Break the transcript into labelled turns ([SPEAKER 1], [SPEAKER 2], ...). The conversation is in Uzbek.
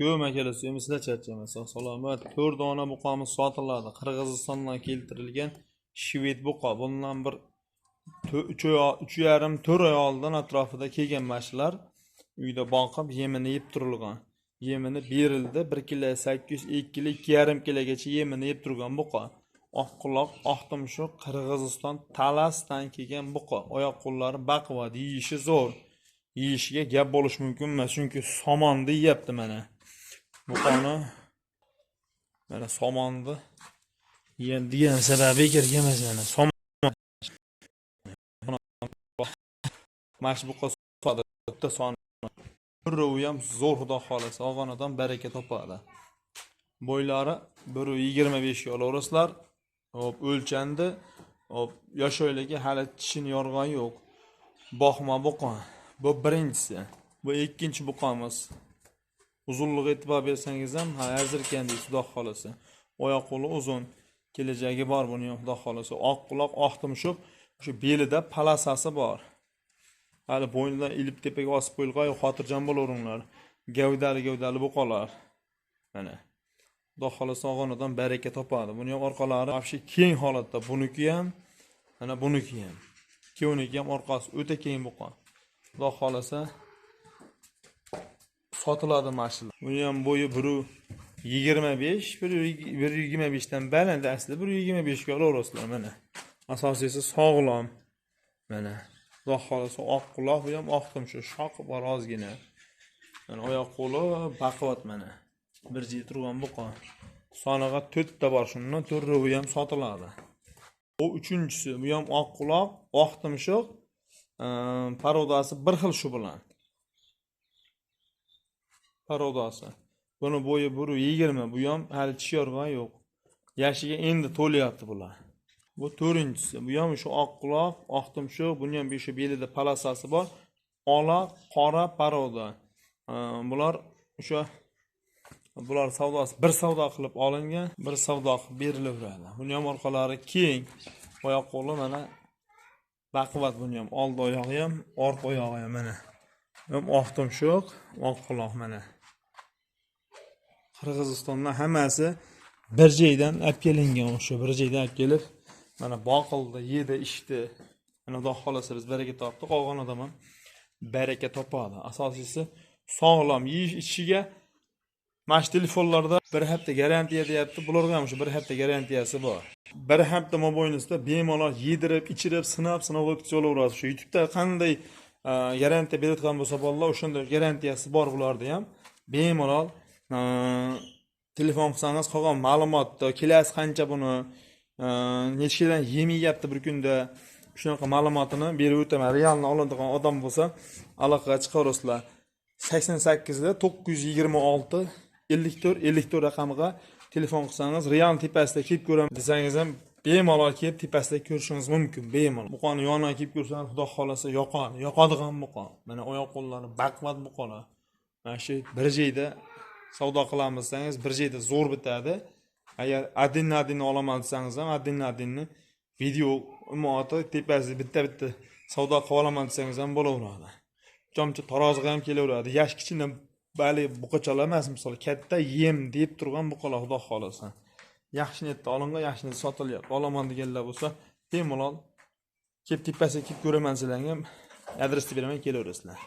[SPEAKER 1] ko'p kelasiz, sizlar charchamaysiz. Salomat. 4 dona buqamiz sotiladi. Qirg'izistondan keltirilgan shved buqa. Bundan bir 3,5-4 oy oldin atrofida kelgan mashlar uyda boqib yemini yeb turilgan. Yemini berildi. 1 kilo 800, 2 kilo, 2,5 kilogacha yemini yeb turgan buqa. Oq quloq, oq tumshuq, Qirg'iziston Talasdan kelgan buqa. Oyoq qo'llari baquvvat, yeyishi zo'r. Yeyishiga gap bo'lish mumkin emas, chunki somonni yeyapti mana. Buqani mana somonni degan sababi kirgan emas mana. Mash buqa so'da son. Birovi ham zo'r xudo xolasa, og'onadan baraka topadi. Bo'ylari 1,25 ga olasizlar. Hop, o'lchandi. Hop, yosh oilaga hali tishini yorgan yo'q. Boqma buqa. Bu birinchisi. Bu ikkinchi buqamiz. Uzunligiga e'tibor bersangiz ham hozirkan deysiz xudo xolasa. Oyoq qo'li uzun, kelajagi bor buni ham xudo xolasa. Oq quloq, oq tumshuq, shu belida palasasi bor. Hali bo'ynidan ilib tepaga osib qo'yilgan, xotirjam bo'laveringlar. Gavdali buqalar. Mana. Xudo xolasa og'onadan baraka topadi. Buni ham orqalari afshi keng holatda, buniki ham, mana buniki ham. Ikkoviniki ham orqasi o'ta keng buqa. Xudo xolasa sotiladi mashina. Buni ham bo'yi 1,25, 1,25 dan baland, aslida 1,25 ga olaverasizlar mana. Asosiysi sog'lom. Mana. Xudo xolasa oq quloq, bu ham oq tumshuq, shoq bor ozgina. Mana oyoq qo'li baquvvat mana. Bir joyda turgan buqa. Soniga 4 ta bor, shundan 4 ro'yi ham sotiladi. Bu uchinchisi, bu ham oq quloq, oq tumshuq, parodasi bir xil shu bilan. Parodasi. Buni bo'yi 1,20, bu ham hali tish yorgan yo'q. Yashiga endi to'lyapti bular. Bu to'rtinchisi, bu ham shu oq quloq, oq tumshuq, buni ham shu belida palasasi bor. Ola, qora paroda. Bular savdosi bir savdo qilib olingan, bir savdo qilib berilaveradi. Buni ham orqalari keng, oyoq qo'li mana baquvvat, buni ham old oyog'i ham, orqa oyog'i ham mana. Ham oq tumshuq, oq quloq mana. Qirg'izistondan hammasi bir joydan olib kelingan, o'sha bir joydan olib kelib, mana boqildi, yedi, ichdi. Mana xudo xolasa biz baraka topdik, qolgan odam ham baraka topadi. Asosiysi sog'lom yeyish ichishiga mash telefonlarda bir hafta garantiya deyapti. Bularga ham shu bir hafta garantiyasi bor. Bir hafta mobayningizda bemalol yedirib, ichirib, sinab o'tkazib olaverasiz. Shu YouTube'da qanday garantiya beradigan bo'lsa, bolalar o'shunday garantiyasi bor bularda ham. Bemalol telefon qilsangiz qolgan ma'lumotni, kelasi qancha buni nechkidan yemayapti bir kunda, shunaqa ma'lumotini berib o'taman. Realni oladigan odam bo'lsa, aloqaga chiqaverasizlar. 88 da 926 54 raqamiga telefon qilsangiz, real tepasida kelib ko'raman desangiz ham bemalol kelib tepasida ko'rishingiz mumkin, bemalol. Buqani yoniga kelib ko'rsangiz, xudo xolasa yoqadigan buqa. Mana oyoq qo'llari baquvvat buqalar. Mana shu bir joyda savdo qilamiz desangiz, bir joyda zo'r bitadi. Agar adin olaman desangiz ham, adinni video umoti tepasida bitta savdo qilib olaman desangiz ham bo'laveradi. Chomchi taroziga ham kelaveradi. Yash kichkina bali buqachalar emas, misol katta yem deb turgan buqalar xudo xolasa. Yaxshi niyatda olingan, yaxshi niyatda sotilyapti. Olaman deganlar bo'lsa, bemalol kelib tepasiga kelib ko'raman sizlarga ham adresni beraman, kelaverasizlar.